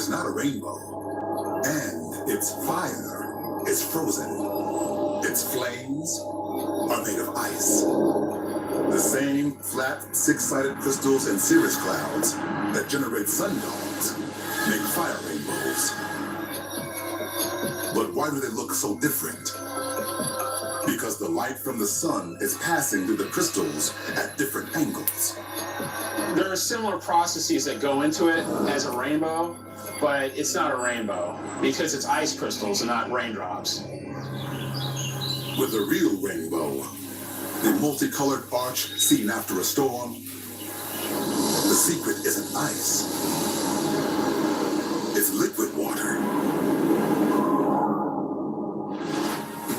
is not a rainbow, and its fire is frozen. Its flames are made of ice. The same flat, six-sided crystals and cirrus clouds that generate sun dogs make fire rainbows. But why do they look so different? Because the light from the sun is passing through the crystals at different angles. There are similar processes that go into it as a rainbow, but it's not a rainbow because it's ice crystals and not raindrops. With a real rainbow, the multicolored arch seen after a storm, the secret isn't ice. It's liquid water.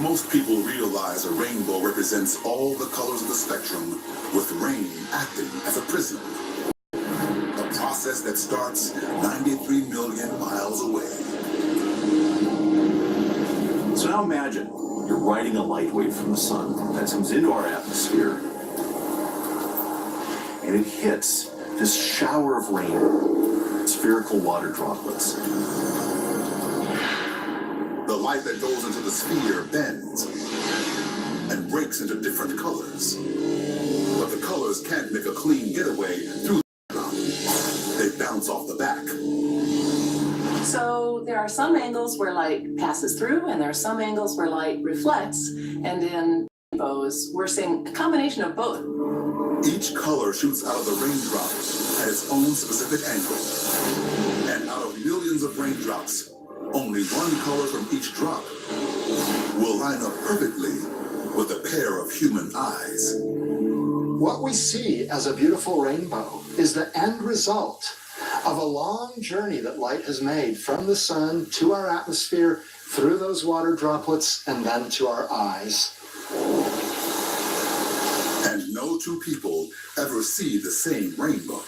Most people realize a rainbow represents all the colors of the spectrum, with rain acting as a prism. A process that starts 93 million miles away. So now imagine you're riding a light wave from the sun that comes into our atmosphere, and it hits this shower of rain, spherical water droplets. The light that goes into the sphere bends and breaks into different colors. But the colors can't make a clean getaway through the drop. They bounce off the back. So there are some angles where light passes through, and there are some angles where light reflects. And in rainbows, we're seeing a combination of both. Each color shoots out of the raindrop at its own specific angle. And out of millions of raindrops, only one color from each drop will line up perfectly with a pair of human eyes. What we see as a beautiful rainbow is the end result of a long journey that light has made from the sun to our atmosphere, through those water droplets, and then to our eyes. And no two people ever see the same rainbow.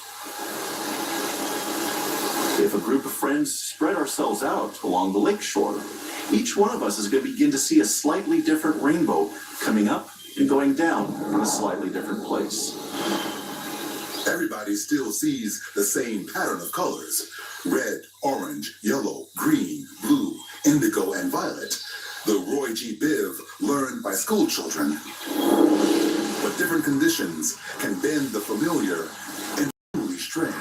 If a group of friends spread ourselves out along the lakeshore, each one of us is going to begin to see a slightly different rainbow coming up and going down in a slightly different place. Everybody still sees the same pattern of colors: red, orange, yellow, green, blue, indigo, and violet. The Roy G. Biv learned by school children. But different conditions can bend the familiar and truly strange.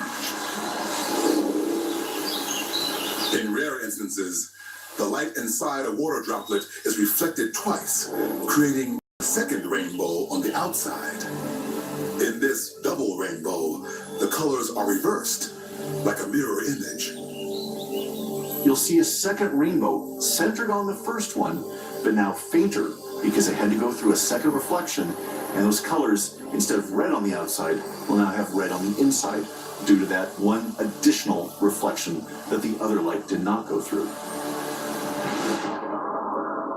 In rare instances, the light inside a water droplet is reflected twice, creating a second rainbow on the outside. In this double rainbow, the colors are reversed, like a mirror image. You'll see a second rainbow centered on the first one, but now fainter because it had to go through a second reflection, and those colors, instead of red on the outside, will now have red on the inside due to that one additional reflection that the other light did not go through.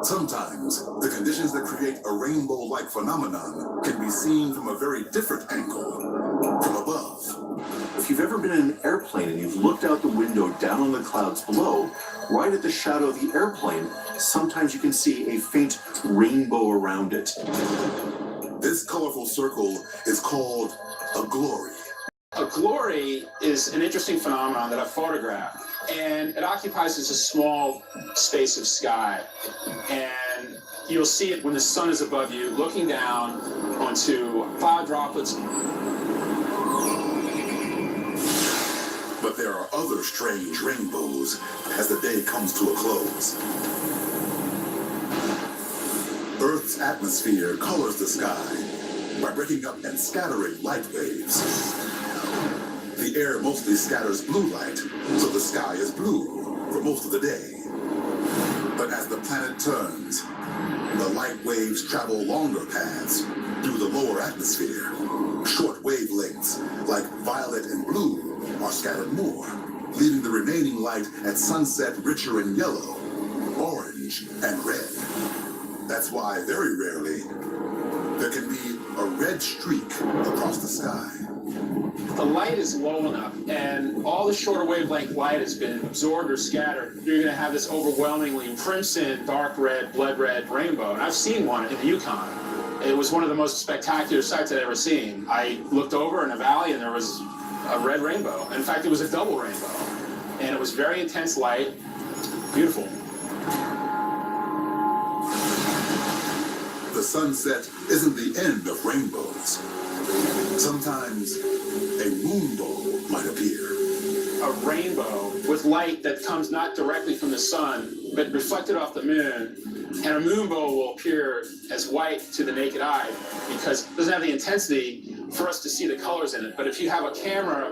Sometimes, the conditions that create a rainbow-like phenomenon can be seen from a very different angle, from above. If you've ever been in an airplane and you've looked out the window down on the clouds below, right at the shadow of the airplane, sometimes you can see a faint rainbow around it. This colorful circle is called a glory. A glory is an interesting phenomenon that I've photographed, and it occupies just a small space of sky. And you'll see it when the sun is above you, looking down onto cloud droplets. But there are other strange rainbows as the day comes to a close. Earth's atmosphere colors the sky by breaking up and scattering light waves. The air mostly scatters blue light, so the sky is blue for most of the day. But as the planet turns, the light waves travel longer paths through the lower atmosphere. Short wavelengths, like violet and blue, are scattered more, leaving the remaining light at sunset richer in yellow, orange, and red. That's why, very rarely, there can be a red streak across the sky. The light is low enough, and all the shorter wavelength light has been absorbed or scattered. You're going to have this overwhelmingly crimson, dark red, blood red rainbow. And I've seen one in the Yukon. It was one of the most spectacular sights I'd ever seen. I looked over in a valley, and there was a red rainbow. In fact, it was a double rainbow. and it was very intense light. Beautiful. The sunset isn't the end of rainbows. Sometimes a moonbow might appear. A rainbow with light that comes not directly from the sun, but reflected off the moon. And a moonbow will appear as white to the naked eye because it doesn't have the intensity for us to see the colors in it. But if you have a camera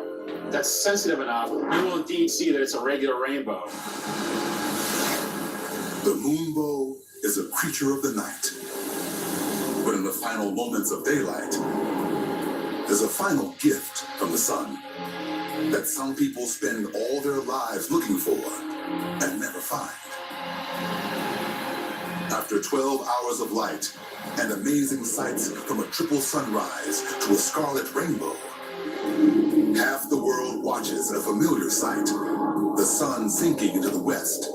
that's sensitive enough, you will indeed see that it's a regular rainbow. The moonbow is a creature of the night. But in the final moments of daylight, there's a final gift from the sun that some people spend all their lives looking for and never find. After 12 hours of light and amazing sights from a triple sunrise to a scarlet rainbow, half the world watches a familiar sight, the sun sinking into the west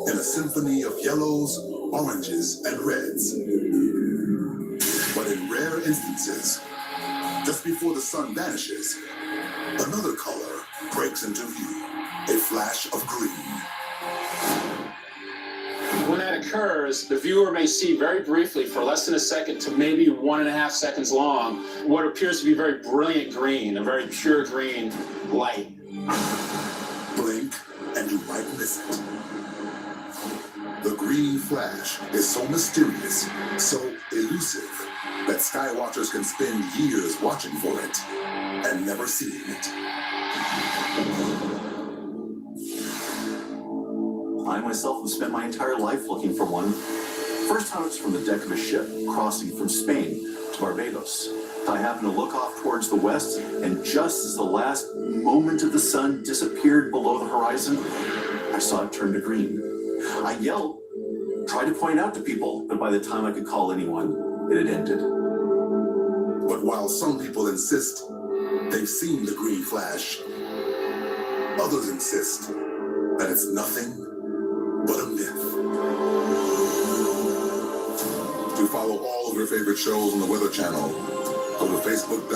in a symphony of yellows, oranges, and reds. But in rare instances, just before the sun vanishes, another color breaks into view, a flash of green. When that occurs, the viewer may see very briefly for less than a second to maybe 1.5 seconds long what appears to be very brilliant green, a very pure green light. Blink and you might miss it. The green flash is so mysterious, so elusive, that skywatchers can spend years watching for it and never seeing it. I myself have spent my entire life looking for one. First time it was from the deck of a ship crossing from Spain to Barbados. I happened to look off towards the west, and just as the last moment of the sun disappeared below the horizon, I saw it turn to green. I yelled, tried to point out to people, but by the time I could call anyone, it had ended. But while some people insist they've seen the green flash, others insist that it's nothing but a myth. To follow all of your favorite shows on the Weather Channel, go to Facebook.com.